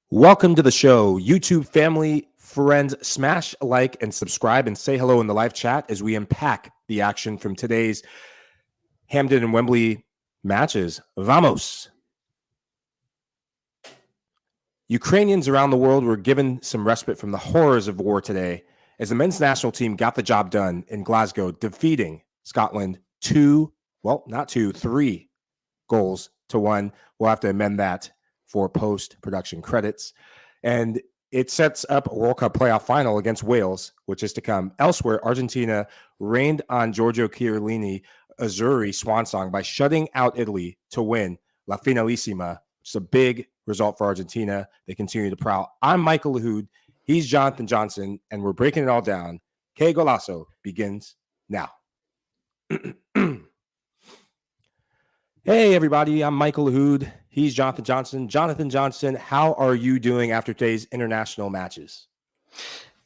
Welcome to the show, YouTube family, friends. Smash a like and subscribe and say hello in the live chat as we unpack the action from today's Hampden and Wembley matches. Vamos! Ukrainians around the world were given some respite from the horrors of war today as the men's national team got the job done in Glasgow, defeating Scotland 3 goals to 1. We'll have to amend that for post-production credits. And it sets up a World Cup playoff final against Wales, which is to come. Elsewhere, Argentina rained on Giorgio Chiellini Azzurri swan song by shutting out Italy to win La Finalissima, which is a big result for Argentina. They continue to prowl. I'm Michael Lahoud. He's Jonathan Johnson, and we're breaking it all down. Qué Golazo begins now. Hey, everybody. I'm Michael Lahoud. He's Jonathan Johnson. Jonathan Johnson, how are you doing after today's international matches?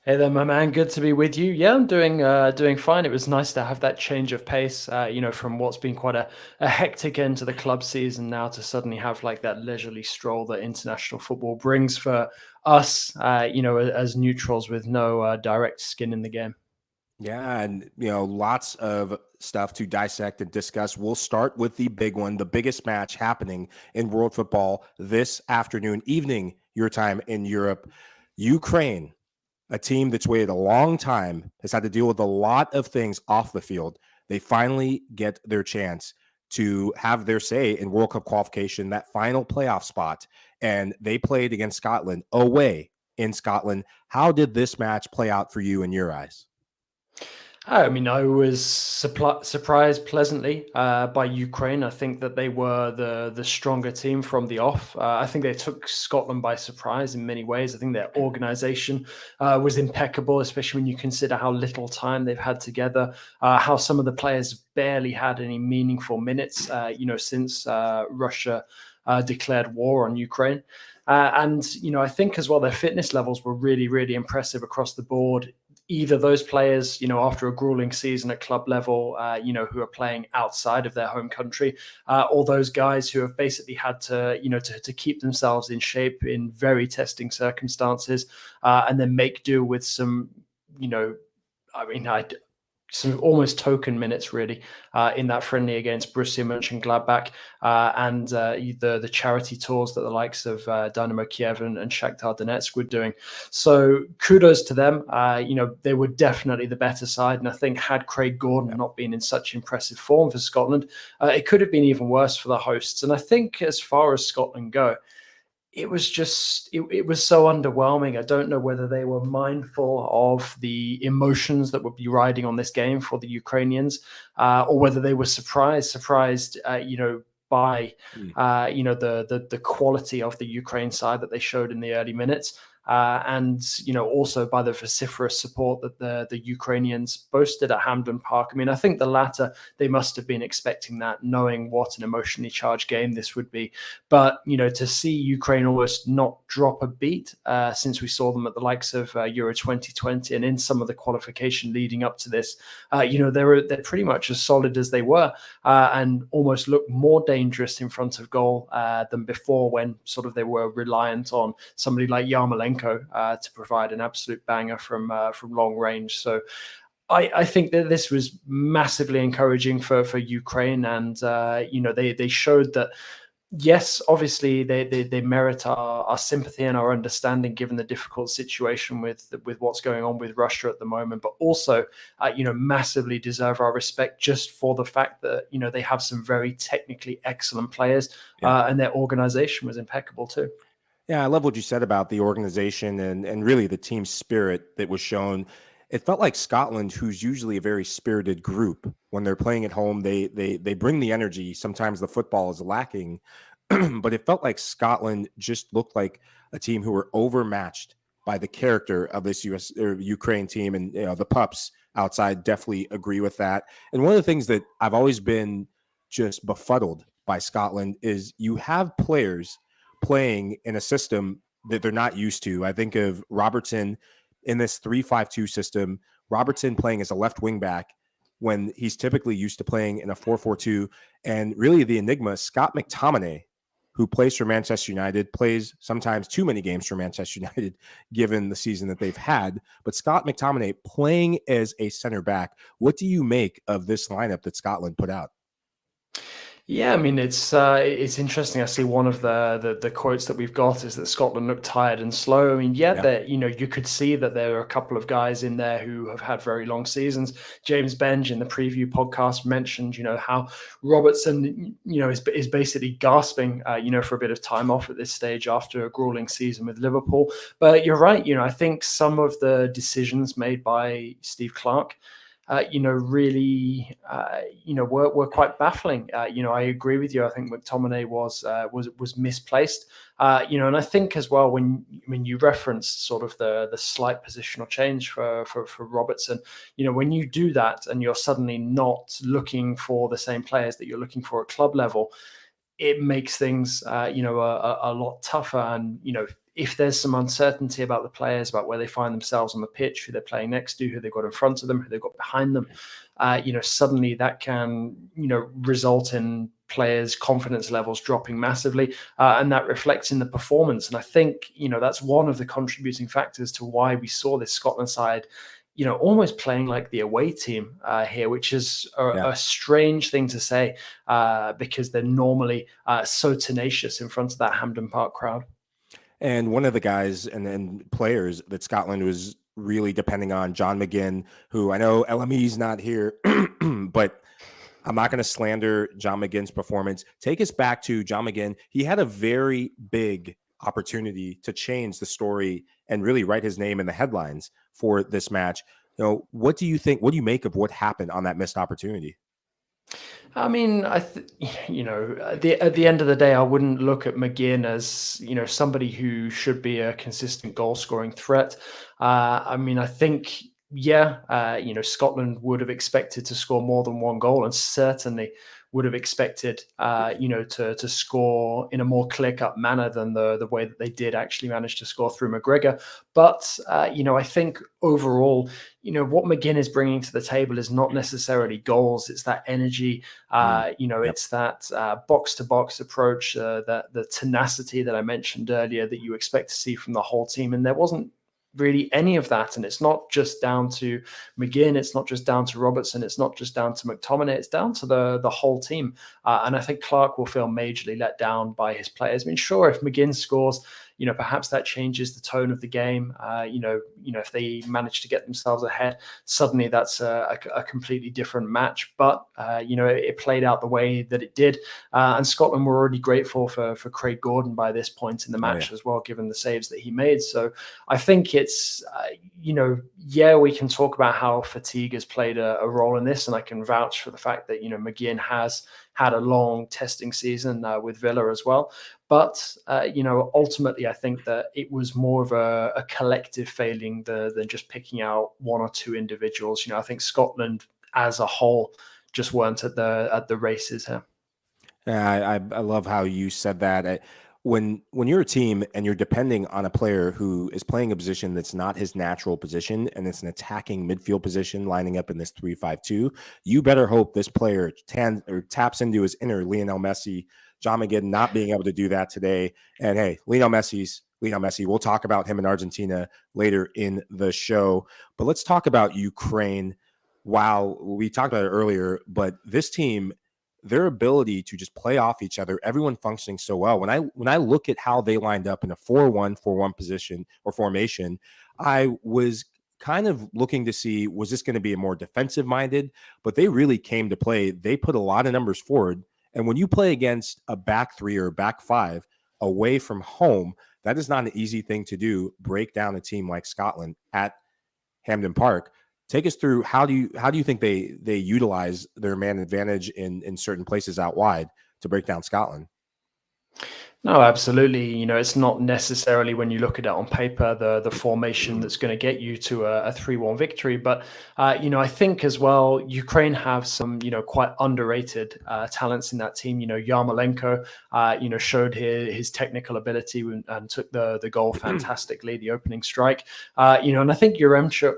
Hey there, my man. Good to be with you. Yeah, I'm doing fine. It was nice to have that change of pace, from what's been quite a hectic end to the club season now to suddenly have like that leisurely stroll that international football brings for us, as neutrals with no direct skin in the game. Yeah, and lots of stuff to dissect and discuss. We'll start with the big one, the biggest match happening in world football this evening, your time in Europe. Ukraine, a team that's waited a long time, has had to deal with a lot of things off the field. They finally get their chance to have their say in World Cup qualification, that final playoff spot, and they played against Scotland away in Scotland. How did this match play out for you in your eyes? I mean, I was surprised pleasantly by Ukraine. I think that they were the stronger team from the off. I think they took Scotland by surprise in many ways. I think their organisation was impeccable, especially when you consider how little time they've had together, how some of the players barely had any meaningful minutes, since Russia declared war on Ukraine. And I think as well, their fitness levels were really, really impressive across the board. Either those players, after a grueling season at club level, who are playing outside of their home country, or those guys who have basically had to, to keep themselves in shape in very testing circumstances, and then make do with some, some almost token minutes really in that friendly against Borussia Mönchengladbach, and the charity tours that the likes of Dynamo Kiev and Shakhtar Donetsk were doing. So kudos to them. They were definitely the better side, and I think had Craig Gordon not been in such impressive form for Scotland, it could have been even worse for the hosts. And I think as far as Scotland go, it was just, it was so underwhelming. I don't know whether they were mindful of the emotions that would be riding on this game for the Ukrainians, or whether they were surprised, by, the quality of the Ukraine side that they showed in the early minutes. And also by the vociferous support that the Ukrainians boasted at Hampden Park. I mean, I think the latter, they must have been expecting that, knowing what an emotionally charged game this would be. But, to see Ukraine almost not drop a beat since we saw them at the likes of Euro 2020 and in some of the qualification leading up to this, they're pretty much as solid as they were, and almost look more dangerous in front of goal than before, when sort of they were reliant on somebody like Yarmolenko to provide an absolute banger from long range. So I think that this was massively encouraging for Ukraine, and they showed that, yes, obviously they merit our sympathy and our understanding given the difficult situation with what's going on with Russia at the moment, but also massively deserve our respect just for the fact that they have some very technically excellent players, and their organization was impeccable too. Yeah, I love what you said about the organization and really the team spirit that was shown. It felt like Scotland, who's usually a very spirited group, when they're playing at home, they bring the energy. Sometimes the football is lacking, but it felt like Scotland just looked like a team who were overmatched by the character of this Ukraine team, and the pups outside definitely agree with that. And one of the things that I've always been just befuddled by Scotland is you have players playing in a system that they're not used to. I think of Robertson in this 3-5-2 system, Robertson playing as a left wing back when he's typically used to playing in a 4-4-2. And really the enigma, Scott McTominay, who plays for Manchester United, plays sometimes too many games for Manchester United, given the season that they've had. But Scott McTominay playing as a center back, what do you make of this lineup that Scotland put out? Yeah, I mean it's interesting. I see one of the quotes that we've got is that Scotland looked tired and slow. I mean, that you could see that there are a couple of guys in there who have had very long seasons. James Benge in the preview podcast mentioned how Robertson is basically gasping for a bit of time off at this stage after a grueling season with Liverpool. But you're right. I think some of the decisions made by Steve Clarke really, were quite baffling. I agree with you. I think McTominay was misplaced. And I think as well when you referenced sort of the slight positional change for Robertson, when you do that and you're suddenly not looking for the same players that you're looking for at club level, it makes things a lot tougher. And if there's some uncertainty about the players, about where they find themselves on the pitch, who they're playing next to, who they've got in front of them, who they've got behind them, suddenly that can result in players' confidence levels dropping massively, and that reflects in the performance. And I think that's one of the contributing factors to why we saw this Scotland side almost playing like the away team here, which is a strange thing to say because they're normally so tenacious in front of that Hampden Park crowd. And one of the guys and players that Scotland was really depending on, John McGinn, who I know LME's not here, but I'm not going to slander John McGinn's performance. Take us back to John McGinn. He had a very big opportunity to change the story and really write his name in the headlines for this match. What do you think? What do you make of what happened on that missed opportunity? I mean, at the end of the day, I wouldn't look at McGinn as somebody who should be a consistent goal scoring threat. I mean, I think Scotland would have expected to score more than one goal, and certainly would have expected to score in a more clear-cut manner than the way that they did actually manage to score through McGregor. But I think overall, what McGinn is bringing to the table is not necessarily goals. It's that energy. It's that box-to-box approach, the tenacity that I mentioned earlier that you expect to see from the whole team. And there wasn't really any of that. And it's not just down to McGinn. It's not just down to Robertson. It's not just down to McTominay. It's down to the whole team. And I think Clarke will feel majorly let down by his players. I mean, sure, if McGinn scores, perhaps that changes the tone of the game. If they manage to get themselves ahead, suddenly that's a completely different match. But, it played out the way that it did. And Scotland were already grateful for Craig Gordon by this point in the match as well, given the saves that he made. So I think it's, we can talk about how fatigue has played a role in this. And I can vouch for the fact that, McGinn has had a long testing season with Villa as well. But, ultimately, I think that it was more of a collective failing than just picking out one or two individuals. I think Scotland as a whole just weren't at the races here. I love how you said that. When you're a team and you're depending on a player who is playing a position that's not his natural position and it's an attacking midfield position lining up in this 3-5-2, you better hope this player taps into his inner Lionel Messi. John McGinn not being able to do that today. And hey, Lionel Messi. We'll talk about him in Argentina later in the show. But let's talk about Ukraine. Wow, we talked about it earlier, but this team, their ability to just play off each other, everyone functioning so well. When I look at how they lined up in a 4-1-4-1 position or formation, I was kind of looking to see, was this going to be a more defensive minded? But they really came to play. They put a lot of numbers forward. And when you play against a back three or a back five away from home, that is not an easy thing to do. Break down a team like Scotland at Hampden Park. Take us through how do you think they utilize their man advantage in certain places out wide to break down Scotland? No, absolutely. It's not necessarily when you look at it on paper, the formation that's going to get you to a 3-1 victory. But, I think as well, Ukraine have some, quite underrated talents in that team. Yarmolenko, showed his technical ability and took the goal fantastically, the opening strike. And I think Yaremchuk,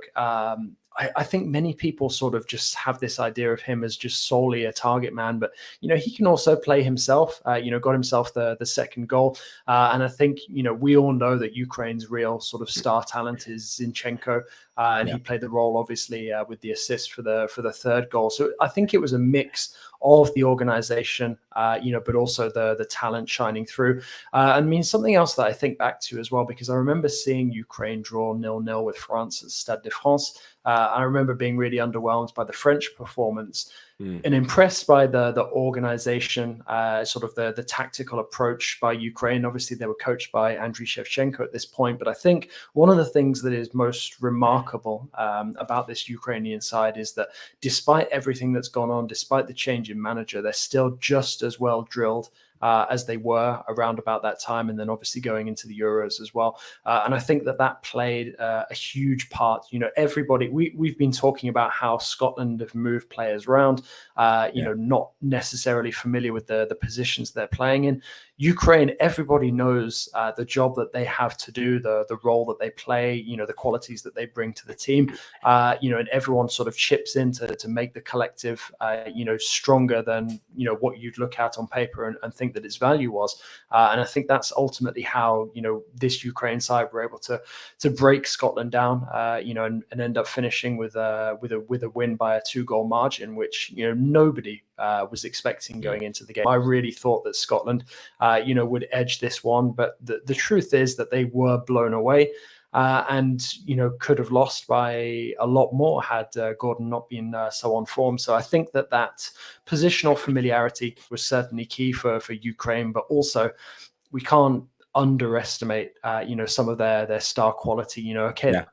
I think many people sort of just have this idea of him as just solely a target man, but he can also play himself. Got himself the second goal, and I think we all know that Ukraine's real sort of star talent is Zinchenko, and he played the role obviously with the assist for the third goal. So I think it was a mix of the organization, but also the talent shining through. I mean, something else that I think back to as well, because I remember seeing Ukraine draw 0-0 with France at Stade de France. I remember being really underwhelmed by the French performance and impressed by the organization, sort of the tactical approach by Ukraine. Obviously, they were coached by Andriy Shevchenko at this point. But I think one of the things that is most remarkable about this Ukrainian side is that despite everything that's gone on, despite the change in manager, they're still just as well drilled as they were around about that time, and then obviously going into the Euros as well. And I think that played a huge part. Everybody, we've been talking about how Scotland have moved players around, not necessarily familiar with the positions they're playing in. Ukraine, everybody knows the job that they have to do, the role that they play, the qualities that they bring to the team, and everyone sort of chips in to make the collective, stronger than, what you'd look at on paper and think that its value was. And I think that's ultimately how, this Ukraine side were able to break Scotland down, and end up finishing with a win by a 2-goal margin, which, nobody was expecting going into the game. I really thought that Scotland, would edge this one, but the truth is that they were blown away. And could have lost by a lot more had Gordon not been so on form. So I think that positional familiarity was certainly key for Ukraine, but also we can't underestimate some of their star quality.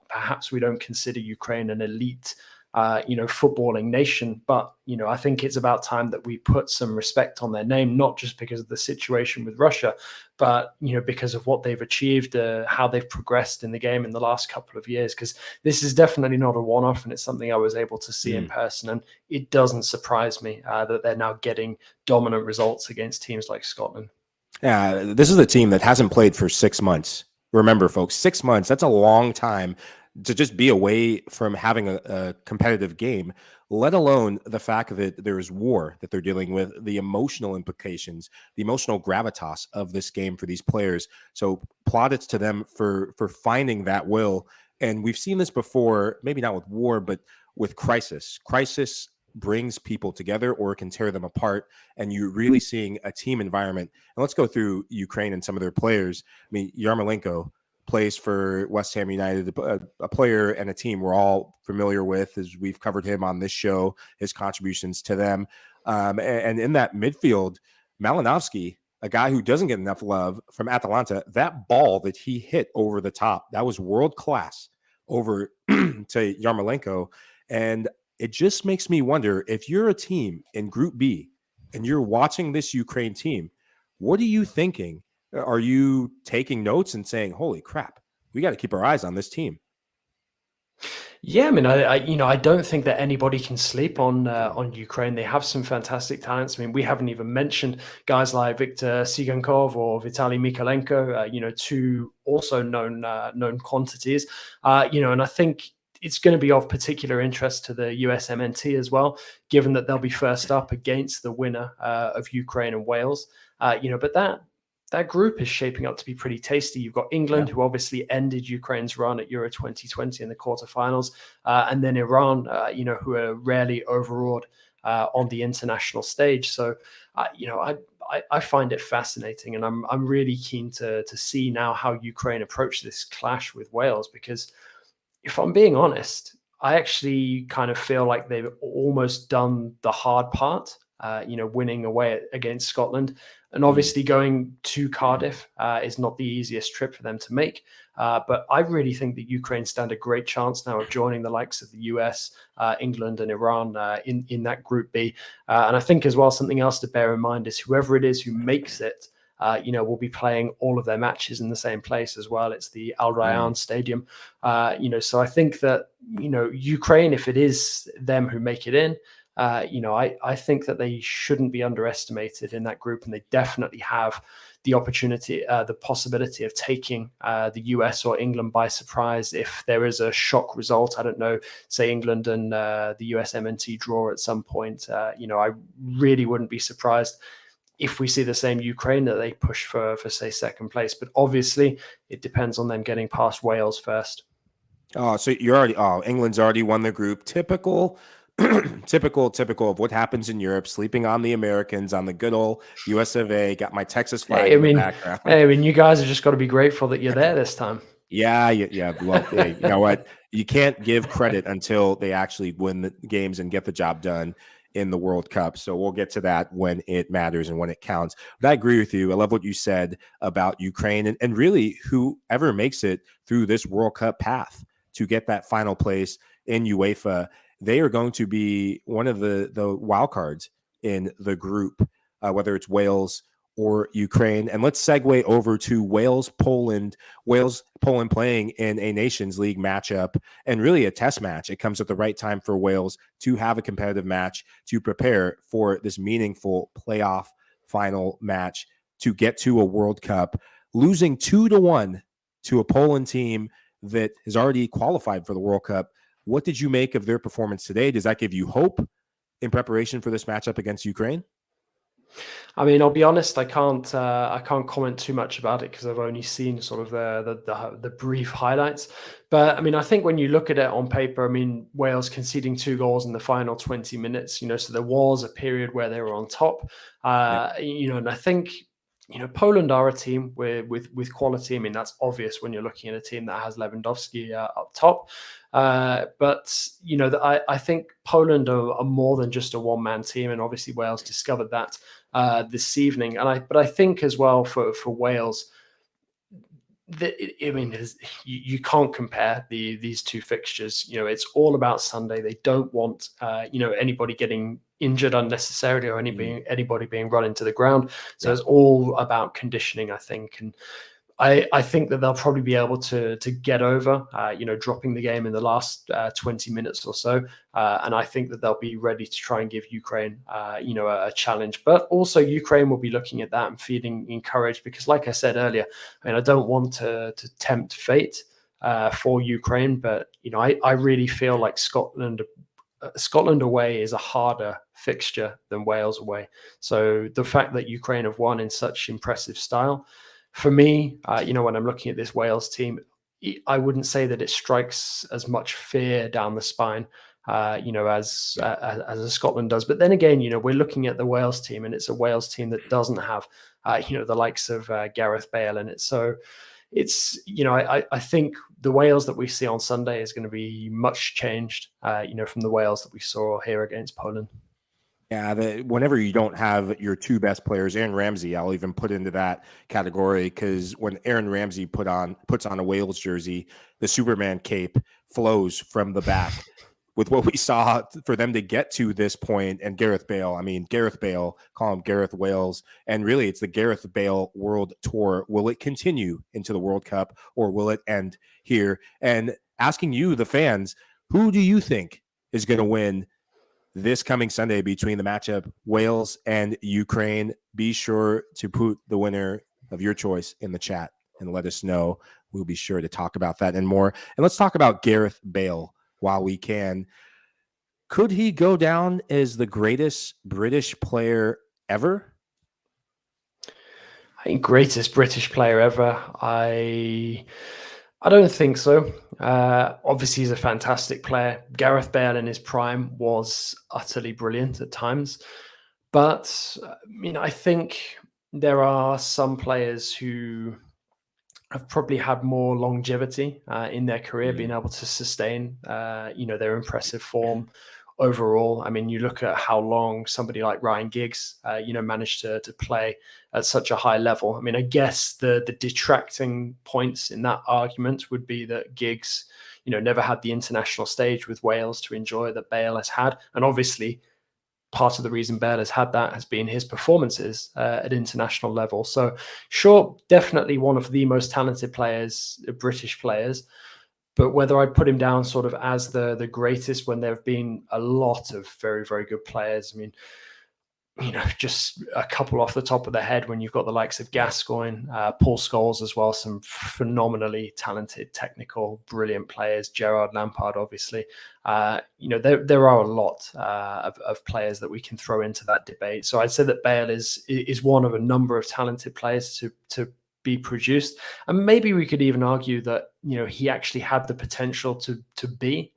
Perhaps we don't consider Ukraine an elite footballing nation, but I think it's about time that we put some respect on their name, not just because of the situation with Russia, but because of what they've achieved, how they've progressed in the game in the last couple of years. Because this is definitely not a one-off, and it's something I was able to see in person, and it doesn't surprise me that they're now getting dominant results against teams like Scotland. Yeah, this is a team that hasn't played for 6 months. Remember, folks, 6 months, that's a long time to just be away from having a competitive game, let alone the fact that there is war that they're dealing with, the emotional implications, the emotional gravitas of this game for these players. So plaudits to them for finding that will. And we've seen this before, maybe not with war, but with crisis. Crisis brings people together or can tear them apart. And you're really seeing a team environment. And let's go through Ukraine and some of their players. I mean, Yarmolenko plays for West Ham United, a player and a team we're all familiar with, as we've covered him on this show, his contributions to them. And in that midfield, Malinovsky, a guy who doesn't get enough love from Atalanta, that ball that he hit over the top, that was world class over to Yarmolenko. And it just makes me wonder, if you're a team in Group B and you're watching this Ukraine team, what are you thinking? Are you taking notes and saying, holy crap, we got to keep our eyes on this team? Yeah, I mean, I don't think that anybody can sleep on Ukraine. They have some fantastic talents. I mean, we haven't even mentioned guys like Viktor Sigankov or Vitaly Mikolenko, two also known quantities. And I think it's going to be of particular interest to the USMNT as well, given that they'll be first up against the winner of Ukraine and Wales. But that group is shaping up to be pretty tasty. You've got England, who obviously ended Ukraine's run at Euro 2020 in the quarterfinals, and then Iran, who are rarely overawed on the international stage. So, I find it fascinating, and I'm really keen to see now how Ukraine approach this clash with Wales, because if I'm being honest, I actually kind of feel like they've almost done the hard part, winning away against Scotland. And obviously going to Cardiff is not the easiest trip for them to make. But I really think that Ukraine stand a great chance now of joining the likes of the US, England and Iran in that Group B. And I think as well, something else to bear in mind is whoever it is who makes it, will be playing all of their matches in the same place as well. It's the Al Rayyan Stadium. So I think that, Ukraine, if it is them who make it in, I think that they shouldn't be underestimated in that group, and they definitely have the opportunity, the possibility of taking the US or England by surprise if there is a shock result. I don't know, say England and the US MNT draw at some point. I really wouldn't be surprised if we see the same Ukraine that they push for say second place. But obviously, it depends on them getting past Wales first. Oh, so you're already. Oh, England's already won the group. Typical, typical of what happens in Europe. Sleeping on the Americans on the good old US of A. Got my Texas flag in the background. You guys have just got to be grateful that you're there this time. Yeah. Well, hey, you know what? You can't give credit until they actually win the games and get the job done in the World Cup. So we'll get to that when it matters and when it counts. But I agree with you. I love what you said about Ukraine and really whoever makes it through this World Cup path to get that final place in UEFA. They are going to be one of the wild cards in the group, whether it's Wales or Ukraine. And let's segue over to Wales-Poland playing in a Nations League matchup and really a test match. It comes at the right time for Wales to have a competitive match to prepare for this meaningful playoff final match to get to a World Cup. Losing 2-1 to a Poland team that has already qualified for the World Cup. What did you make of their performance today? Does that give you hope in preparation for this matchup against Ukraine? I mean, I'll be honest. I can't comment too much about it because I've only seen sort of the brief highlights. But I mean, I think when you look at it on paper, I mean, Wales conceding 2 goals in the final 20 minutes. So there was a period where they were on top. And I think Poland are a team with quality. I mean, that's obvious when you're looking at a team that has Lewandowski up top. But I think Poland are more than just a one-man team, and obviously Wales discovered that this evening. But I think as well for Wales, you can't compare these two fixtures. It's all about Sunday. They don't want anybody getting injured unnecessarily or anybody being run into the ground. So it's all about conditioning, I think. And I think that they'll probably be able to get over, dropping the game in the last 20 minutes or so. And I think that they'll be ready to try and give Ukraine, a challenge. But also Ukraine will be looking at that and feeling encouraged because, like I said earlier, I mean, I don't want to tempt fate for Ukraine, but I really feel like Scotland away is a harder fixture than Wales away. So the fact that Ukraine have won in such impressive style, for me, when I'm looking at this Wales team, I wouldn't say that it strikes as much fear down the spine, as Scotland does. But then again, we're looking at the Wales team, and it's a Wales team that doesn't have, the likes of Gareth Bale in it. So it's, I think the Wales that we see on Sunday is going to be much changed, from the Wales that we saw here against Poland. Yeah, whenever you don't have your 2 best players, Aaron Ramsey, I'll even put into that category because when Aaron Ramsey puts on a Wales jersey, the Superman cape flows from the back. With what we saw for them to get to this point, and Gareth Bale, call him Gareth Wales, and really it's the Gareth Bale World Tour. Will it continue into the World Cup or will it end here? And asking you, the fans, who do you think is going to win this coming Sunday between the matchup Wales and Ukraine? Be sure to put the winner of your choice in the chat and let us know. We'll be sure to talk about that and more. And let's talk about Gareth Bale while we can. Could he go down as the greatest British player ever? I think greatest British player ever. I don't think so. Obviously, he's a fantastic player. Gareth Bale in his prime was utterly brilliant at times. But I think there are some players who have probably had more longevity in their career, being able to sustain, their impressive form overall. I mean, you look at how long somebody like Ryan Giggs, managed to play at such a high level. I mean, I guess the detracting points in that argument would be that Giggs, never had the international stage with Wales to enjoy that Bale has had. And obviously, part of the reason Bale has had that has been his performances at international level. So sure, definitely one of the most talented players, British players, but whether I'd put him down sort of as the greatest when there have been a lot of very, very good players. I mean, just a couple off the top of the head when you've got the likes of Gascoigne, Paul Scholes as well, some phenomenally talented, technical, brilliant players. Gerard Lampard, obviously. There are a lot of players that we can throw into that debate. So I'd say that Bale is one of a number of talented players to be produced, and maybe we could even argue that he actually had the potential to be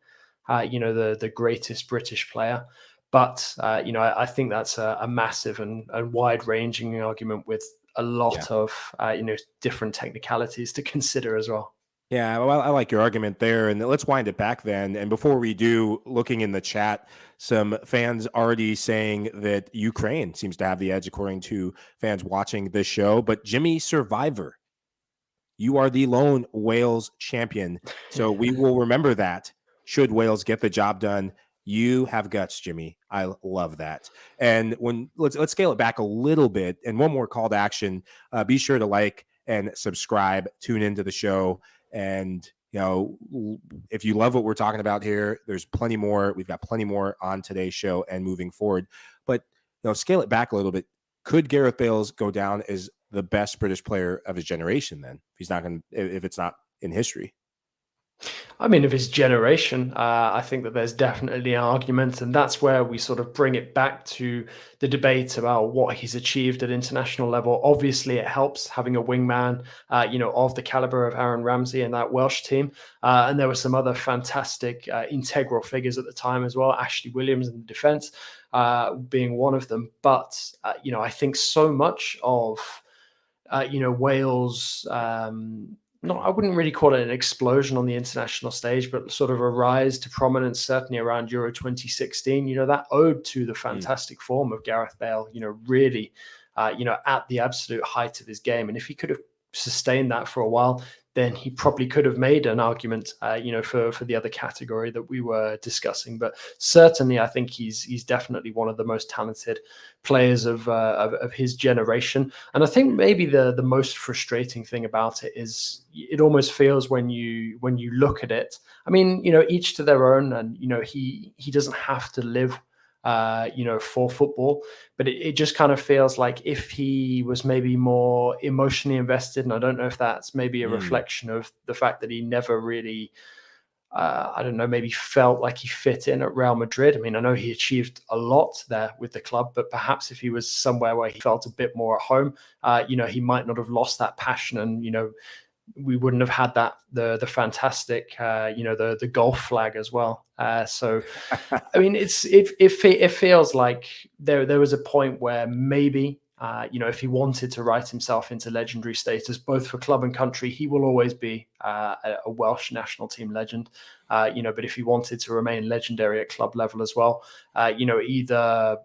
the greatest British player. But, I think that's a massive and wide-ranging argument with a lot of, different technicalities to consider as well. Yeah, well, I like your argument there. And let's wind it back then. And before we do, looking in the chat, some fans already saying that Ukraine seems to have the edge, according to fans watching this show. But Jimmy Survivor, you are the lone Wales champion. So we will remember that should Wales get the job done. You have guts, Jimmy. I love that. And let's scale it back a little bit. And one more call to action. Be sure to like and subscribe. Tune into the show. And if you love what we're talking about here, there's plenty more. We've got plenty more on today's show and moving forward. But scale it back a little bit. Could Gareth Bale go down as the best British player of his generation? Then if it's not in history. I mean, of his generation, I think that there's definitely an argument, and that's where we sort of bring it back to the debate about what he's achieved at international level. Obviously, it helps having a wingman, of the caliber of Aaron Ramsey and that Welsh team. And there were some other fantastic integral figures at the time as well. Ashley Williams in the defence being one of them. But, I think so much of, Wales... I wouldn't really call it an explosion on the international stage, but sort of a rise to prominence, certainly around Euro 2016, that owed to the fantastic form of Gareth Bale, really, at the absolute height of his game. And if he could have sustained that for a while, then he probably could have made an argument, for the other category that we were discussing. But certainly, I think he's definitely one of the most talented players of his generation. And I think maybe the most frustrating thing about it is it almost feels when you look at it. I mean, each to their own, and he doesn't have to live for football, but it just kind of feels like if he was maybe more emotionally invested, and I don't know if that's maybe a reflection of the fact that he never really, maybe felt like he fit in at Real Madrid. I mean, I know he achieved a lot there with the club, but perhaps if he was somewhere where he felt a bit more at home, he might not have lost that passion, and we wouldn't have had the fantastic the golf flag as well. So I mean, it feels like there was a point where maybe if he wanted to write himself into legendary status both for club and country, he will always be a Welsh national team legend. But if he wanted to remain legendary at club level as well, either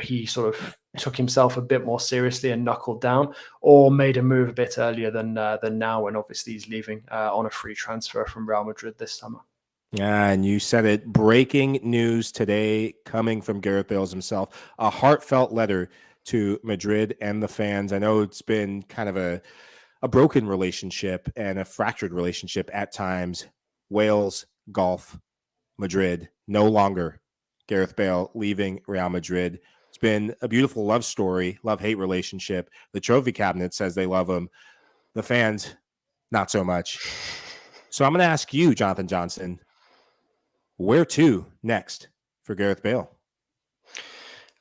he sort of took himself a bit more seriously and knuckled down, or made a move a bit earlier than now, when obviously he's leaving on a free transfer from Real Madrid this summer. Yeah, and you said it. Breaking news today coming from Gareth Bale himself. A heartfelt letter to Madrid and the fans. I know it's been kind of a broken relationship and a fractured relationship at times. Wales, golf, Madrid, no longer Gareth Bale leaving Real Madrid. It's been a beautiful love story, love-hate relationship. The trophy cabinet says they love him. The fans, not so much. So I'm going to ask you, Jonathan Johnson, where to next for Gareth Bale?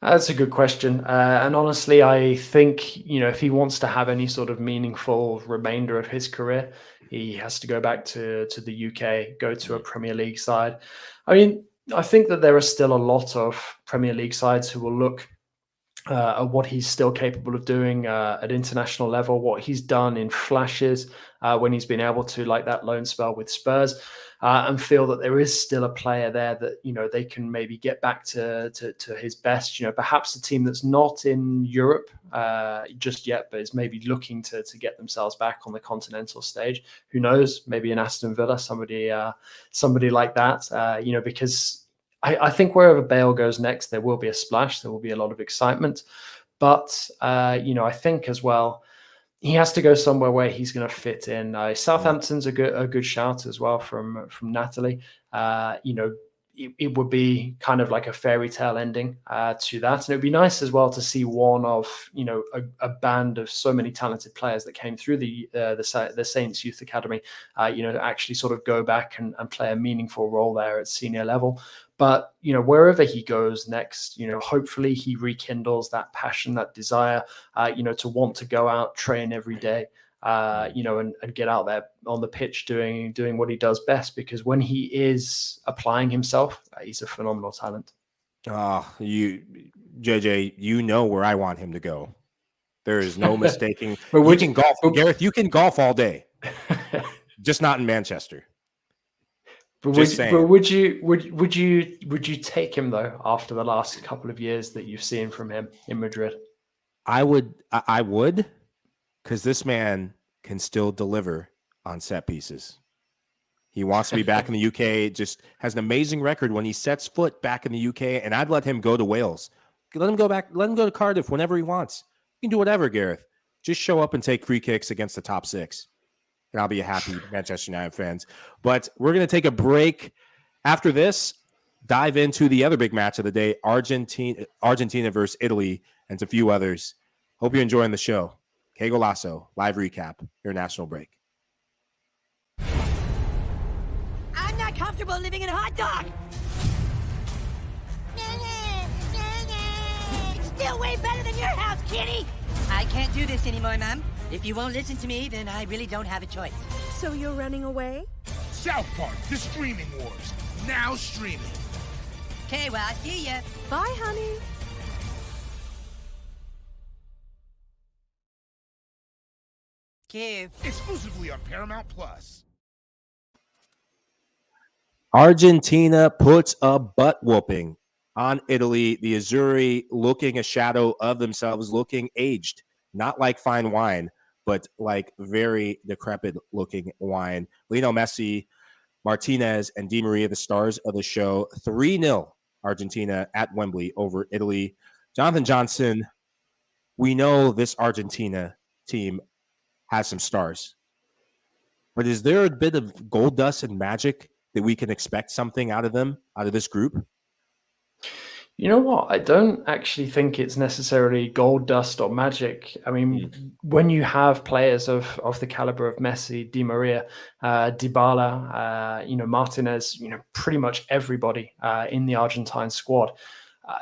That's a good question. And honestly, I think, if he wants to have any sort of meaningful remainder of his career, he has to go back to the UK, go to a Premier League side. I mean, I think that there are still a lot of Premier League sides who will look at what he's still capable of doing at international level, what he's done in flashes when he's been able to, like that loan spell with Spurs, and feel that there is still a player there that, they can maybe get back to his best, perhaps a team that's not in Europe just yet, but is maybe looking to get themselves back on the continental stage. Who knows? Maybe an Aston Villa, somebody like that, because I think wherever Bale goes next, there will be a splash. There will be a lot of excitement. But, I think as well, he has to go somewhere where he's going to fit in. Southampton's a good shout as well from Natalie. it would be kind of like a fairy tale ending to that. And it would be nice as well to see one of, a band of so many talented players that came through the Saints Youth Academy, actually sort of go back and play a meaningful role there at senior level. But, wherever he goes next, hopefully he rekindles that passion, that desire, to want to go out, train every day. And get out there on the pitch doing what he does best, because when he is applying himself, he's a phenomenal talent. JJ, where I want him to go. There is no mistaking. But you can golf, Gareth. You can golf all day, just not in Manchester. But would you take him though after the last couple of years that you've seen from him in Madrid? I would, because this man can still deliver on set pieces. He wants to be back in the UK. Just has an amazing record when he sets foot back in the UK. And I'd let him go to Wales. Let him go back. Let him go to Cardiff whenever he wants. You can do whatever, Gareth. Just show up and take free kicks against the top 6. And I'll be a happy Manchester United fans. But we're going to take a break. After this, dive into the other big match of the day, Argentina versus Italy, and a few others. Hope you're enjoying the show. Qué Golazo, live recap, your national break. I'm not comfortable living in a hot dog. It's still way better than your house, kitty. I can't do this anymore, Mom. If you won't listen to me, then I really don't have a choice. So you're running away? South Park, the streaming wars, now streaming. Okay, well, I see ya. Bye, honey. Cue. Exclusively on Paramount Plus. Argentina puts a butt whooping on Italy. The Azzurri looking a shadow of themselves, looking aged, not like fine wine, but like very decrepit looking wine. Lionel Messi, Martinez, and Di Maria, the stars of the show. 3-0 Argentina at Wembley over Italy. Jonathan Johnson, we know this Argentina team has some stars. But is there a bit of gold dust and magic that we can expect something out of them, out of this group? You know what? I don't actually think it's necessarily gold dust or magic. I mean, when you have players of the caliber of Messi, Di Maria, Dybala, Martinez, pretty much everybody in the Argentine squad,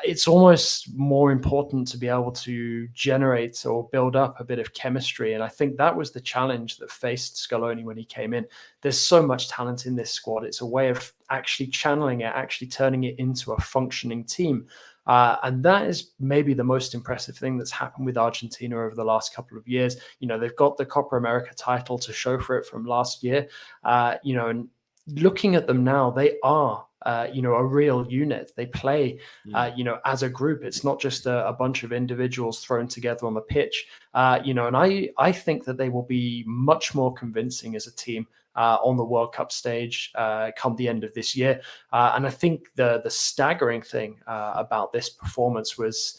it's almost more important to be able to generate or build up a bit of chemistry. And I think that was the challenge that faced Scaloni when he came in. There's so much talent in this squad. It's a way of actually channeling it, actually turning it into a functioning team. And that is maybe the most impressive thing that's happened with Argentina over the last couple of years. They've got the Copa America title to show for it from last year. And looking at them now, they are a real unit. They play, as a group. It's not just a bunch of individuals thrown together on the pitch, and I think that they will be much more convincing as a team on the World Cup stage come the end of this year. And I think the staggering thing about this performance was,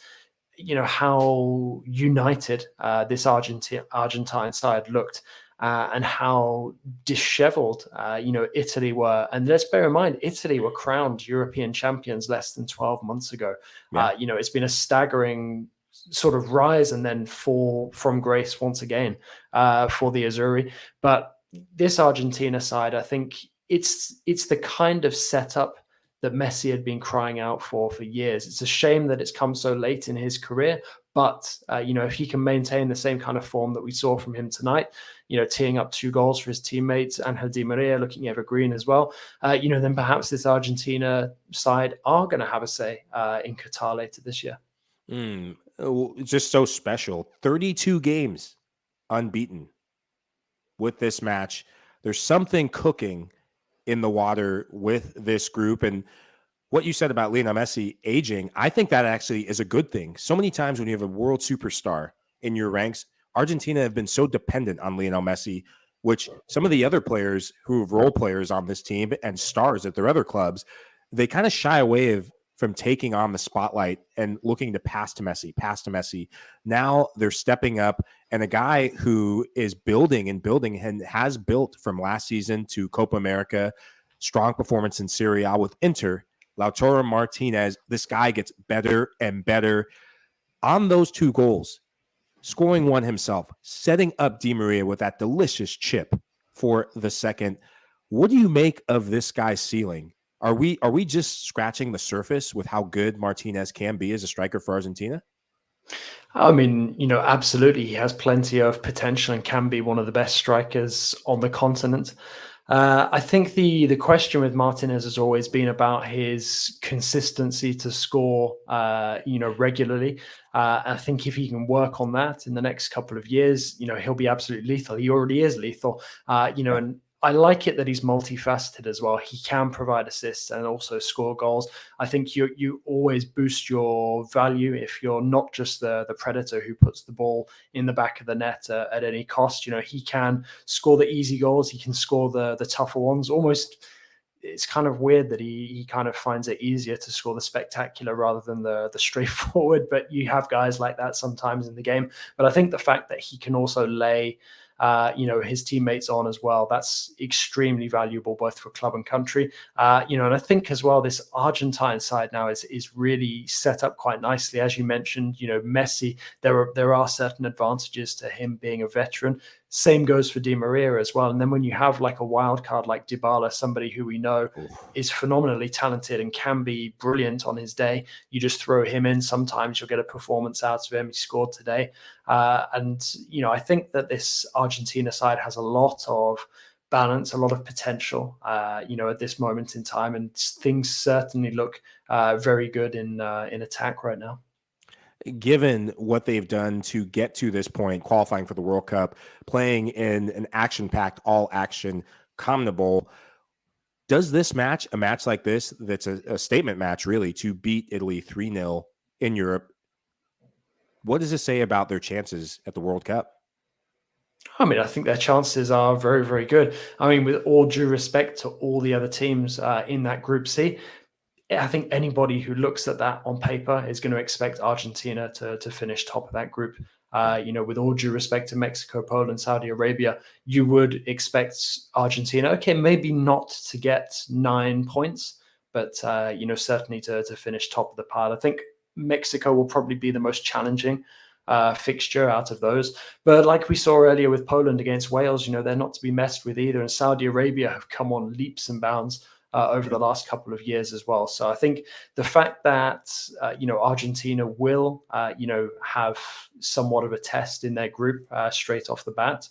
how united this Argentine side looked. And how disheveled, Italy were. And let's bear in mind, Italy were crowned European champions less than 12 months ago. Yeah. It's been a staggering sort of rise and then fall from grace once again for the Azzurri. But this Argentina side, I think it's the kind of setup that Messi had been crying out for years. It's a shame that it's come so late in his career. But, if he can maintain the same kind of form that we saw from him tonight, teeing up 2 goals for his teammates, and Di Maria looking evergreen as well, then perhaps this Argentina side are going to have a say in Qatar later this year. It's just so special. 32 games unbeaten with this match. There's something cooking in the water with this group. And what you said about Lionel Messi aging, I think that actually is a good thing. So many times when you have a world superstar in your ranks, Argentina have been so dependent on Lionel Messi, which some of the other players who have role players on this team and stars at their other clubs, they kind of shy away from taking on the spotlight and looking to pass to Messi. Now they're stepping up, and a guy who is building and has built from last season to Copa America, strong performance in Serie A with Inter, Lautaro Martinez, this guy gets better and better on those 2 goals, scoring one himself, setting up Di Maria with that delicious chip for the second. What do you make of this guy's ceiling? Are we just scratching the surface with how good Martinez can be as a striker for Argentina? I mean, absolutely, he has plenty of potential and can be one of the best strikers on the continent. I think the question with Martinez has always been about his consistency to score, regularly. I think if he can work on that in the next couple of years, he'll be absolutely lethal. He already is lethal, and I like it that he's multifaceted as well. He can provide assists and also score goals. I think you always boost your value if you're not just the predator who puts the ball in the back of the net at any cost. He can score the easy goals. He can score the tougher ones. Almost, it's kind of weird that he kind of finds it easier to score the spectacular rather than the straightforward. But you have guys like that sometimes in the game. But I think the fact that he can also lay his teammates on as well, that's extremely valuable both for club and country. And I think as well, this Argentine side now is really set up quite nicely. As you mentioned, Messi, there are certain advantages to him being a veteran. Same goes for Di Maria as well. And then when you have like a wild card like Dybala, somebody who we know is phenomenally talented and can be brilliant on his day, you just throw him in. Sometimes you'll get a performance out of him. He scored today. I think that this Argentina side has a lot of balance, a lot of potential, at this moment in time. And things certainly look very good in attack right now. Given what they've done to get to this point, qualifying for the World Cup, playing in an action-packed, all-action CONMEBOL, does this match, a match like this, that's a statement match, really, to beat Italy 3-0 in Europe, what does it say about their chances at the World Cup? I mean, I think their chances are very, very good. I mean, with all due respect to all the other teams in that Group C, I think anybody who looks at that on paper is going to expect Argentina to finish top of that group. With all due respect to Mexico, Poland, Saudi Arabia, you would expect Argentina, okay, maybe not to get 9 points, but, certainly to finish top of the pile. I think Mexico will probably be the most challenging fixture out of those. But like we saw earlier with Poland against Wales, they're not to be messed with either. And Saudi Arabia have come on leaps and bounds over the last couple of years as well. So I think the fact that, Argentina will, have somewhat of a test in their group straight off the bat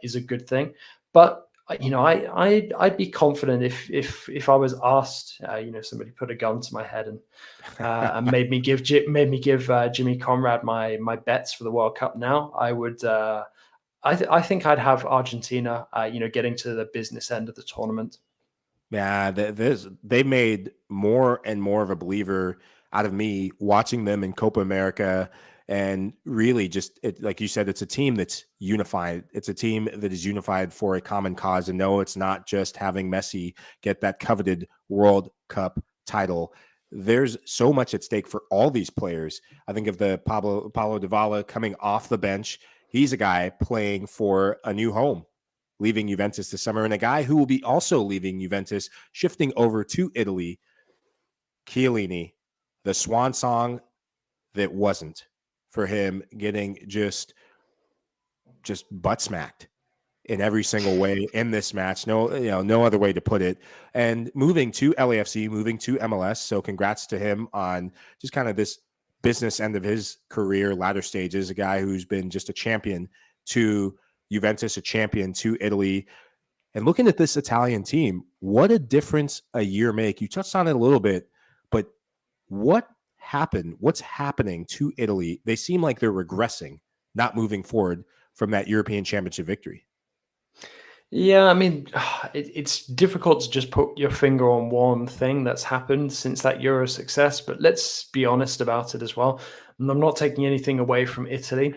is a good thing. But, I'd be confident if I was asked, somebody put a gun to my head and made me give Jimmy Conrad my bets for the World Cup now, I would, I think I'd have Argentina, getting to the business end of the tournament. Yeah, they made more and more of a believer out of me watching them in Copa America. And really just, like you said, it's a team that's unified. It's a team that is unified for a common cause. And no, it's not just having Messi get that coveted World Cup title. There's so much at stake for all these players. I think of the Paulo Dybala coming off the bench. He's a guy playing for a new home, leaving Juventus this summer, and a guy who will be also leaving Juventus, shifting over to Italy, Chiellini, the swan song that wasn't for him, getting just butt smacked in every single way in this match. No other way to put it. And moving to LAFC, moving to MLS. So congrats to him on just kind of this business end of his career, latter stages, a guy who's been just a champion to Juventus, a champion to Italy. And looking at this Italian team, what a difference a year make. You touched on it a little bit, but what happened? What's happening to Italy? They seem like they're regressing, not moving forward from that European Championship victory. Yeah, I mean, it's difficult to just put your finger on one thing that's happened since that Euro success, but let's be honest about it as well. And I'm not taking anything away from Italy.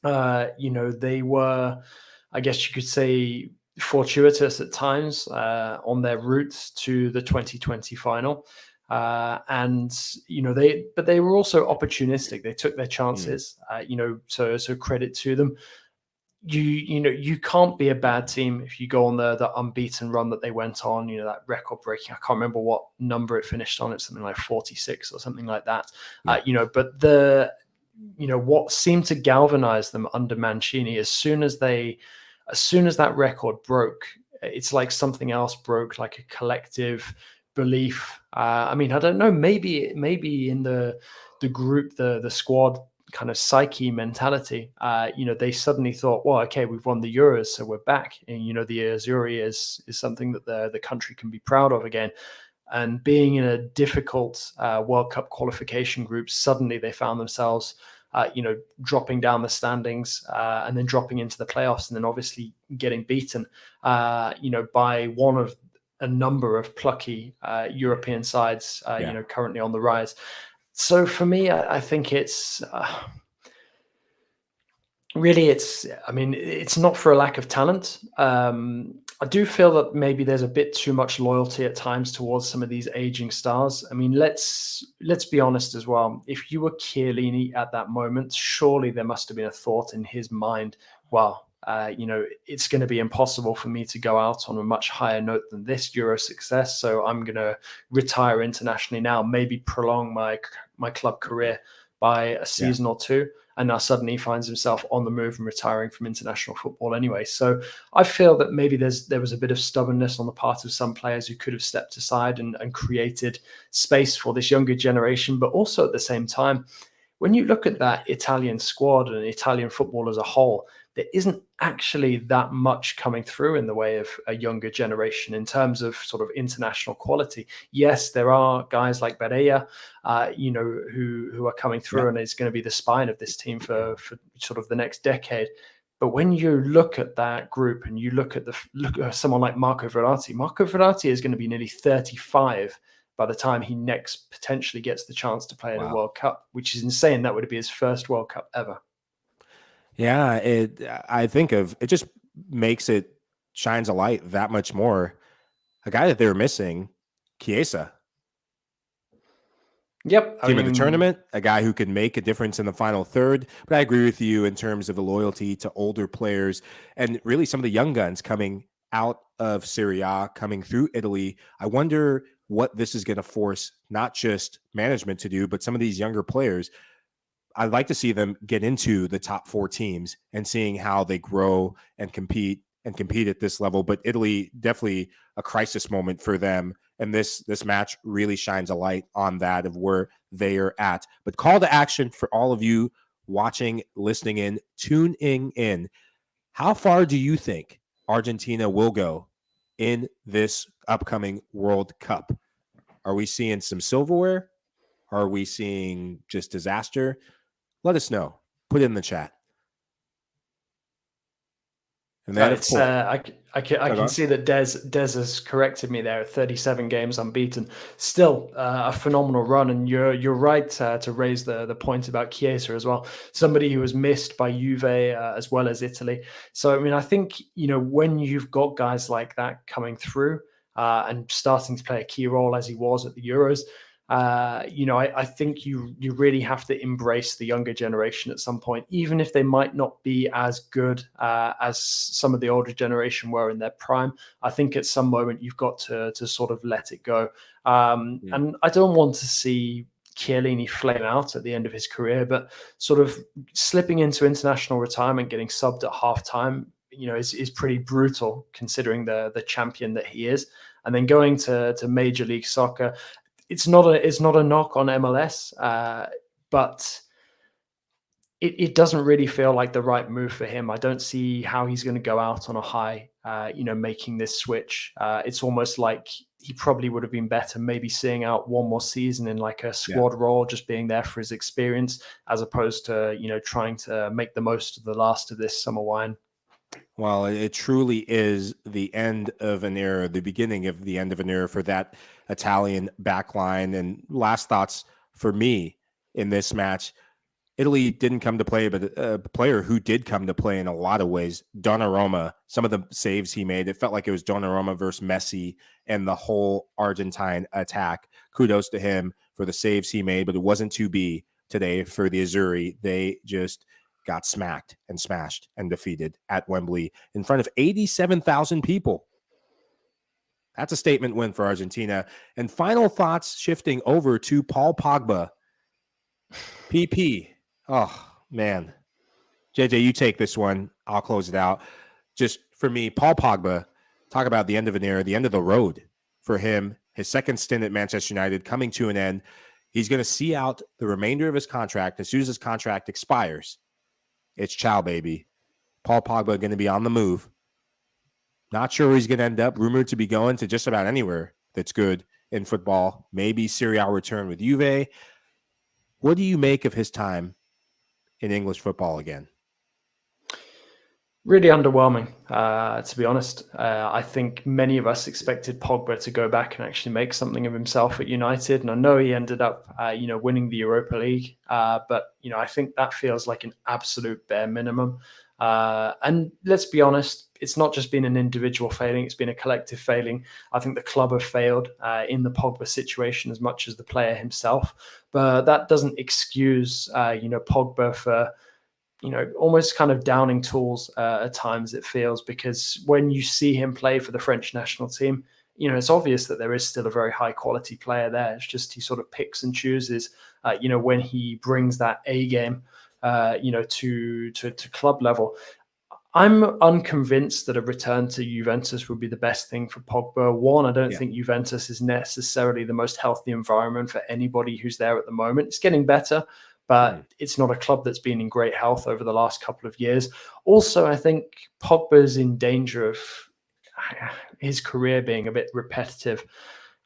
They were, I guess you could say, fortuitous at times on their route to the 2020 final. But they were also opportunistic. They took their chances, so credit to them. you can't be a bad team if you go on the unbeaten run that they went on, that record breaking. I can't remember what number it finished on. It's something like 46 or something like that. But what seemed to galvanize them under Mancini, as soon as that record broke, it's like something else broke, like a collective belief. I don't know, maybe in the group, the squad kind of psyche mentality, they suddenly thought, well, okay, we've won the Euros, so we're back. And, the Azzurri is something that the country can be proud of again. And being in a difficult World Cup qualification group, suddenly they found themselves, dropping down the standings and then dropping into the playoffs, and then obviously getting beaten, by one of a number of plucky European sides, currently on the rise. So for me, I think it's really, it's not for a lack of talent. I do feel that maybe there's a bit too much loyalty at times towards some of these aging stars. Let's be honest as well. If you were Chiellini at that moment, surely there must have been a thought in his mind, well, it's going to be impossible for me to go out on a much higher note than this Euro success. So I'm going to retire internationally now, maybe prolong my club career by a season or two. And now suddenly he finds himself on the move and retiring from international football anyway. So I feel that maybe there was a bit of stubbornness on the part of some players who could have stepped aside and created space for this younger generation. But also at the same time, when you look at that Italian squad and Italian football as a whole, there isn't actually that much coming through in the way of a younger generation in terms of sort of international quality. Yes, there are guys like Berea, who are coming through, and is going to be the spine of this team for sort of the next decade. But when you look at that group and you look at someone like Marco Verratti is going to be nearly 35 by the time he next potentially gets the chance to play in a World Cup, which is insane. That would be his first World Cup ever. Yeah, I think it just shines a light that much more. A guy that they were missing, Chiesa. Yep. Team of the tournament, a guy who could make a difference in the final third. But I agree with you in terms of the loyalty to older players and really some of the young guns coming out of Serie A, coming through Italy. I wonder what this is going to force not just management to do, but some of these younger players. I'd like to see them get into the top 4 teams and seeing how they grow and compete at this level. But Italy, definitely a crisis moment for them. And this match really shines a light on that of where they are at. But call to action for all of you watching, listening in, tuning in. How far do you think Argentina will go in this upcoming World Cup? Are we seeing some silverware? Are we seeing just disaster? Let us know. Put it in the chat. And that, I can see that Des has corrected me there. 37 games unbeaten, still a phenomenal run. And you're right to raise the point about Chiesa as well. Somebody who was missed by Juve as well as Italy. So I think when you've got guys like that coming through and starting to play a key role as he was at the Euros. I think you really have to embrace the younger generation at some point, even if they might not be as good as some of the older generation were in their prime. I think at some moment you've got to sort of let it go. And I don't want to see Chiellini flame out at the end of his career, but sort of slipping into international retirement, getting subbed at halftime, is pretty brutal considering the champion that he is. And then going to Major League Soccer. It's not a knock on MLS, but it doesn't really feel like the right move for him. I don't see how he's going to go out on a high, making this switch. It's almost like he probably would have been better maybe seeing out one more season in like a squad role, just being there for his experience, as opposed to, trying to make the most of the last of this summer wine. Well, it truly is the end of an era, the beginning of the end of an era for that Italian backline. And last thoughts for me in this match, Italy didn't come to play, but a player who did come to play in a lot of ways, Donnarumma, some of the saves he made, it felt like it was Donnarumma versus Messi and the whole Argentine attack. Kudos to him for the saves he made, but it wasn't to be today for the Azzurri. They just got smacked and smashed and defeated at Wembley in front of 87,000 people. That's a statement win for Argentina. And final thoughts shifting over to Paul Pogba. PP. Oh, man. JJ, you take this one. I'll close it out. Just for me, Paul Pogba, talk about the end of an era, the end of the road for him. His second stint at Manchester United coming to an end. He's going to see out the remainder of his contract. As soon as his contract expires, it's ciao, baby. Paul Pogba going to be on the move. Not sure where he's going to end up. Rumored to be going to just about anywhere that's good in football. Maybe Serie A return with Juve. What do you make of his time in English football again? Really underwhelming, to be honest. I think many of us expected Pogba to go back and actually make something of himself at United. And I know he ended up, winning the Europa League. But, I think that feels like an absolute bare minimum. And let's be honest, it's not just been an individual failing, it's been a collective failing. I think the club have failed in the Pogba situation as much as the player himself. But that doesn't excuse, Pogba for, almost kind of downing tools at times, it feels, because when you see him play for the French national team, it's obvious that there is still a very high quality player there. It's just he sort of picks and chooses, when he brings that A game, to club level. I'm unconvinced that a return to Juventus would be the best thing for Pogba. One, I don't think Juventus is necessarily the most healthy environment for anybody who's there at the moment. It's getting better, but it's not a club that's been in great health over the last couple of years. Also, I think Pogba's in danger of his career being a bit repetitive.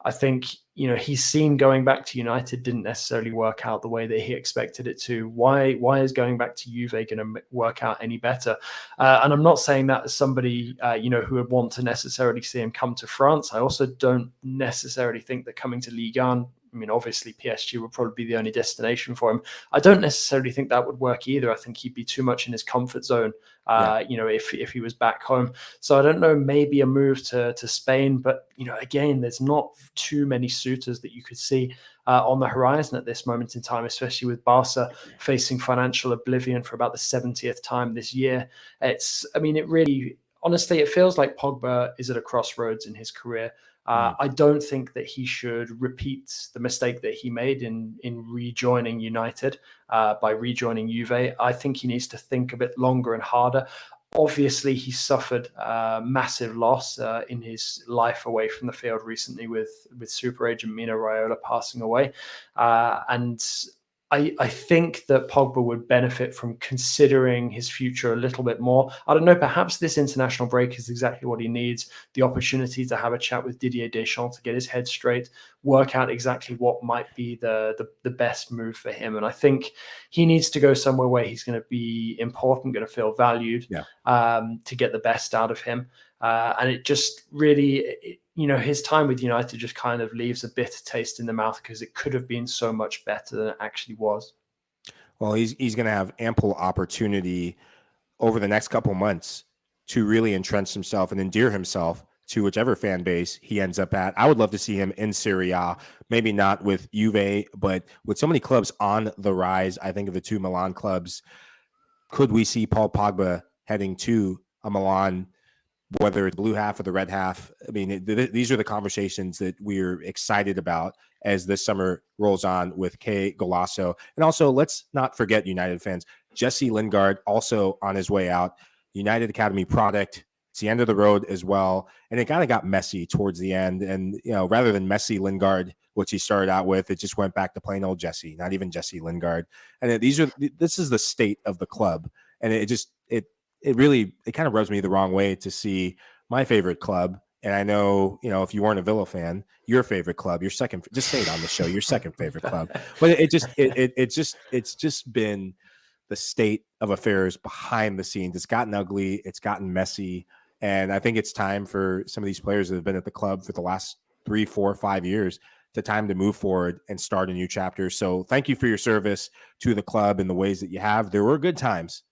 I think, he's seen going back to United didn't necessarily work out the way that he expected it to. Why is going back to Juve going to work out any better? And I'm not saying that as somebody, who would want to necessarily see him come to France. I also don't necessarily think that coming to Ligue 1, obviously PSG would probably be the only destination for him. I don't necessarily think that would work either. I think he'd be too much in his comfort zone, if he was back home. So I don't know, maybe a move to Spain. But, again, there's not too many suitors that you could see on the horizon at this moment in time, especially with Barca facing financial oblivion for about the 70th time this year. Honestly, it feels like Pogba is at a crossroads in his career. I don't think that he should repeat the mistake that he made in rejoining United by rejoining Juve. I think he needs to think a bit longer and harder. Obviously, he suffered massive loss in his life away from the field recently with super agent Mino Raiola passing away. And I think that Pogba would benefit from considering his future a little bit more. I don't know, perhaps this international break is exactly what he needs. The opportunity to have a chat with Didier Deschamps to get his head straight, work out exactly what might be the best move for him. And I think he needs to go somewhere where he's going to be important, going to feel valued, to get the best out of him. And it just really, his time with United just kind of leaves a bitter taste in the mouth because it could have been so much better than it actually was. Well, he's going to have ample opportunity over the next couple months to really entrench himself and endear himself to whichever fan base he ends up at. I would love to see him in Serie A, maybe not with Juve, but with so many clubs on the rise. I think of the two Milan clubs. Could we see Paul Pogba heading to a Milan, whether it's blue half or the red half? These are the conversations that we're excited about as this summer rolls on with Qué Golazo. And also, let's not forget, United fans, Jesse Lingard also on his way out. United Academy product. It's the end of the road as well. And it kind of got messy towards the end. And, rather than Messi Lingard, which he started out with, it just went back to plain old Jesse, not even Jesse Lingard. And this is the state of the club. And it really kind of rubs me the wrong way to see my favorite club. And I know, if you weren't a Villa fan, your favorite club, your second, just say it on the show, your second favorite club. But it's just been the state of affairs behind the scenes. It's gotten ugly. It's gotten messy. And I think it's time for some of these players that have been at the club for the last 3, 4, 5 years to move forward and start a new chapter. So thank you for your service to the club in the ways that you have. There were good times,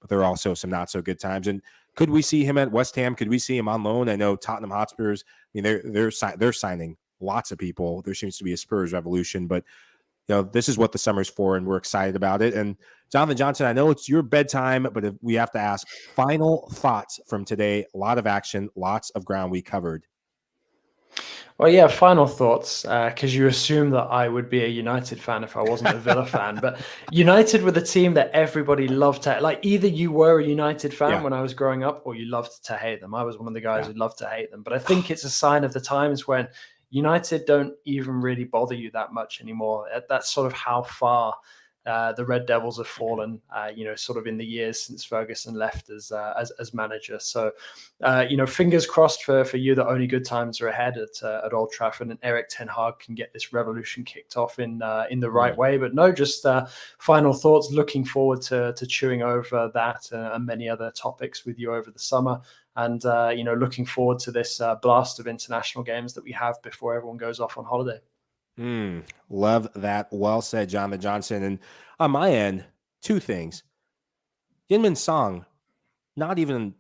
but there are also some not so good times. And could we see him at West Ham? Could we see him on loan? I know Tottenham Hotspurs, they're signing lots of people. There seems to be a Spurs revolution, but this is what the summer's for, and we're excited about it. And Jonathan Johnson, I know it's your bedtime, but we have to ask final thoughts from today. A lot of action, lots of ground we covered. Well, yeah, final thoughts, because you assume that I would be a United fan if I wasn't a Villa fan. But United were the team that everybody loved to, like, either you were a United fan when I was growing up, or you loved to hate them. I was one of the guys who loved to hate them. But I think it's a sign of the times when United don't even really bother you that much anymore. That's sort of how far the Red Devils have fallen, sort of in the years since Ferguson left as manager. So, fingers crossed for you that only good times are ahead at Old Trafford, and Erik ten Hag can get this revolution kicked off in the right way. But no, just final thoughts. Looking forward to chewing over that and many other topics with you over the summer. And, looking forward to this blast of international games that we have before everyone goes off on holiday. Love that. Well said, Jonathan Johnson. And on my end, two things. Heung-min Son, not even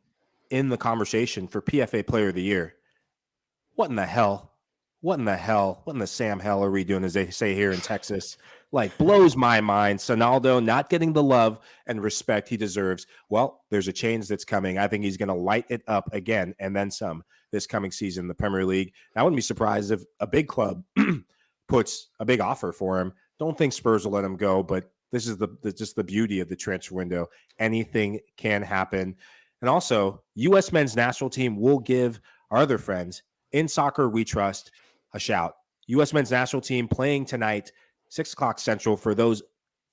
in the conversation for PFA Player of the Year. What in the hell? What in the Sam hell are we doing, as they say here in Texas? Like, blows my mind. Sonaldo not getting the love and respect he deserves. Well, there's a change that's coming. I think he's going to light it up again and then some this coming season in the Premier League. I wouldn't be surprised if a big club puts a big offer for him. Don't think Spurs will let him go, but this is just the beauty of the transfer window. Anything can happen. And also, U.S. men's national team will give our other friends in Soccer We Trust a shout. U.S. men's national team playing tonight, 6 o'clock Central, for those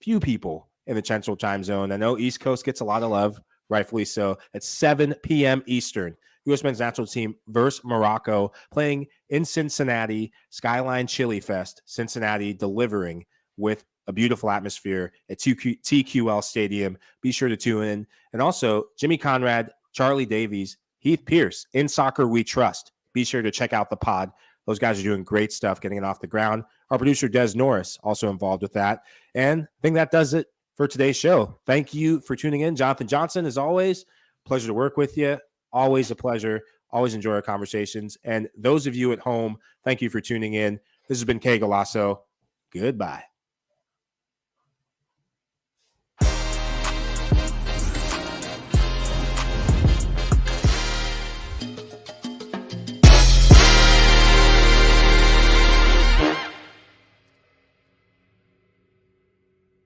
few people in the Central time zone. I know East Coast gets a lot of love, rightfully so. At 7 p.m. Eastern, U.S. men's national team versus Morocco, playing in Cincinnati, Skyline Chili Fest. Cincinnati delivering with a beautiful atmosphere at TQL Stadium. Be sure to tune in. And also, Jimmy Conrad, Charlie Davies, Heath Pierce, in Soccer We Trust. Be sure to check out the pod. Those guys are doing great stuff, getting it off the ground. Our producer, Des Norris, also involved with that. And I think that does it for today's show. Thank you for tuning in. Jonathan Johnson, as always, pleasure to work with you. Always a pleasure. Always enjoy our conversations. And those of you at home, thank you for tuning in. This has been Qué Golazo. Goodbye.